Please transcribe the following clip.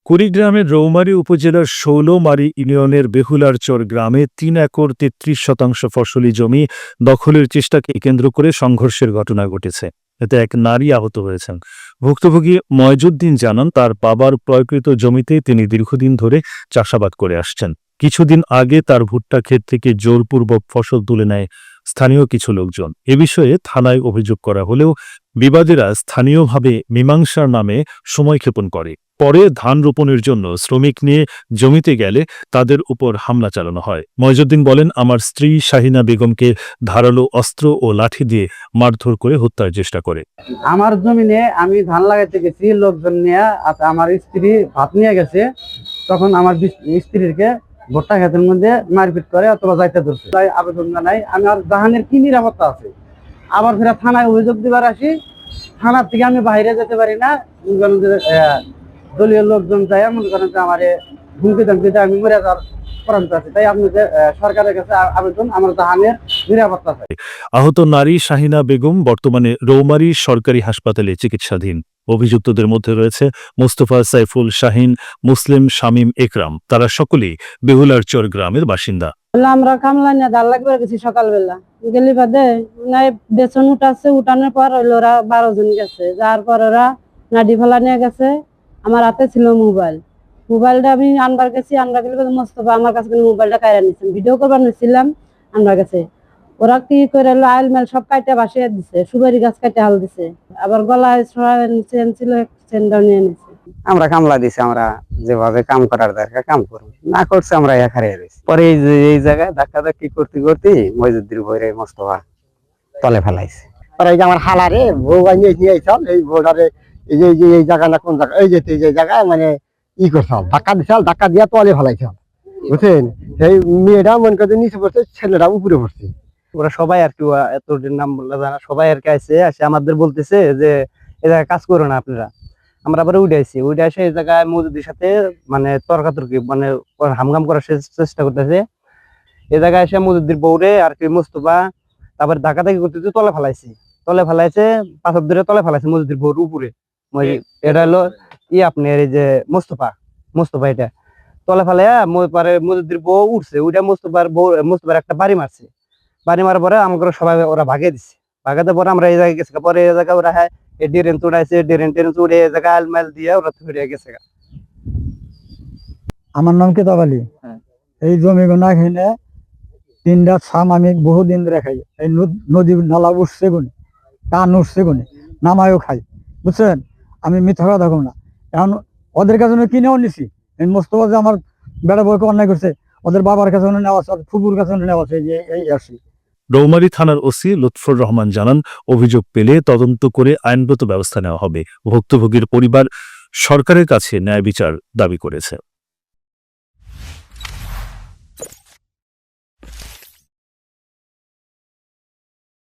কুড়িগ্রামের রৌমারী উপজেলার শৌলমারী ইউনিয়নের বেহুলারচর গ্রামে ৩ একর ৩৩% ফসলি জমি দখলের চেষ্টাকে কেন্দ্র করে সংঘর্ষের ঘটনা ঘটেছে। এতে এক নারী আহত হয়েছেন। ভুক্তভোগী ময়জুদ্দিন জানান, তার বাবার ক্রয়কৃত জমিতে তিনি দীর্ঘদিন ধরে চাষাবাদ করে আসছেন। কিছুদিন আগে তার ভুট্টা ক্ষেত থেকে জোরপূর্বক ফসল তুলে নেয় স্থানীয় কিছু লোকজন। এ বিষয়ে থানায় অভিযোগ করা হলেও বিবাদীরা স্থানীয়ভাবে মীমাংসার নামে সময়ক্ষেপণ করে। পরে ধান রোপণের জন্য শ্রমিক নিয়ে জমিতে গেলে তাদের উপর হামলা চালানো হয়। ময়জুদ্দিন বলেন, আমার স্ত্রী শাহিনা বেগমকে ধারালো অস্ত্র ও লাঠি দিয়ে মারধর করে হত্যার চেষ্টা করে। আমার জমিনে আমি ধান লাগাইতে গেছি, লোকজন নিয়ে আমার স্ত্রী ভাত নিয়ে গেছে। তখন আমার স্ত্রীকে ভুট্টা ক্ষেতের মধ্যে মারপিট করে অথবা যাইতে ধরছে। তাই আবেদন জানাই, আমার জাহানের কি নিরাপত্তা আছে। আবার ফেরা থানায় অভিযোগ দিবার আসি, থানার থেকে আমি বাইরে যেতে পারি না। দলীয় লোকজন চাই মনে করেন যে আমার হুমকি ধমকিতে আমি মরে যাওয়ার প্রান্ত আছে। তাই আপনি সরকারের কাছে আবেদন, আমার জাহানের নিরাপত্তা চাই। আহত নারী শাহিনা বেগম বর্তমানে রৌমারী সরকারি হাসপাতালে চিকিৎসাধীন। অভিযুক্তদের মধ্যে রয়েছে মোস্তফা, সাইফুল, শাহিন, মুসলিম, শামীম, একরাম। তারা সকলেই বেহুলারচর গ্রামের বাসিন্দা। আমরা কামলা নিয়ে দাল লাগবে গেছি সকালবেলা, গেলি বাদে বেতন উঠাচ্ছে। উঠানোর পর ওরা 12 জন গেছে। যার পর ওরা নাডি ফেলা নিয়ে গেছে। আমার হাতে ছিল মোবাইলটা আমি আনবার গেছি। আনবার গেলে মোস্তফা আমার কাছে মোবাইলটা কাইরা নিচ্ছেন, ভিডিও করবার নিচ্ছিলাম। আনবার গেছে ওরা কি করে আইল মেল সব কাইটে বাসিয়ে দিছে, সুপারি গাছ কাইটে হাল দিছে। আবার গলায় চেন ছিল, চেনটাও নিয়ে নিছে। আমরা কামলা দিছি, আমরা যেভাবে কাম করার দরকার কাম করবো না, করছে আমরা এখানে রয়েছি। পরে এই জায়গায় ধাক্কা ধাক্কি করতে করতে মইজুদ্দিন ভৈরে মোস্তফা তলে ফেলাইছে। আর এই যে আমার হালারে বউ বানিয়ে নিয়েছাল, এই বউটারে এই যে এই জায়গা না কোন জায়গা, এই যে জায়গায় মানে ই করছাল, ধাক্কা দিছাল, ধাক্কা দিয়া তলে ফেলাইছাল, বুঝছেন। সেই মেয়েটা মনে করতে নিচে পড়ছে, ছেলেটা উপরে পড়ছে। ওরা সবাই আর কি এতদিন নাম বললে জানা, সবাই আর কি আসে আমাদের বলতেছে যে এই জায়গায় কাজ করো না আপনারা। আমরা আবার উঠে আসে এই জায়গায় মজুদির সাথে মানে তর্কাতর্কি মানে হামগাম করার চেষ্টা করতেছে। এই জায়গায় এসে মজুদির বউরে আর কি মোস্তফা তারপরে ধাক্কা ধাক্কি করতেছে, তলে ফেলাইছে পাথর ধরে তলে ফেলাইছে মজুদির বউর উপরে। এটা হলো আপনার এই যে মোস্তফা এটা তলে ফেলাইয়া পরে মজুদির বউ উঠছে। ওইটা মোস্তফার একটা বাড়ি মারার পরে আমাকে সবাই ওরা ভাগে দিচ্ছে। ভাগাতে পরে আমরা এই জায়গায় গেছি। পরে এই জায়গায় ওরা ড্রেন চড়াইছে, ড্রেন চড়ে এই জায়গায় আলমাইল দিয়ে ওরা ধরে গেছে। আমার নাম কেতাব আলী। এই জমি গোনা খেলে 3টা ছাম আমি বহুদিন ধরে খাই। এই নদী নালা উঠছে গুনে, টান উঠছে গুনে, নামায়ও খাই, বুঝছেন। আমি মিথ্যা কথা দেখো না। এখন ওদের কাছে কিনেও নিছি। এই মোস্তফা যে আমার বেড়া বউকে অন্যায় করছে, ওদের বাবার কাছে নেওয়া আছে, ফুপুর কাছে নেওয়া আছে। এই আসি রৌমারী থানার ওসি লুৎফর রহমান জানান, অভিযোগ পেলে তদন্ত করে আইনগত ব্যবস্থা নেওয়া হবে। ভুক্তভোগীর পরিবার সরকারের কাছে ন্যায় বিচার দাবি করেছে।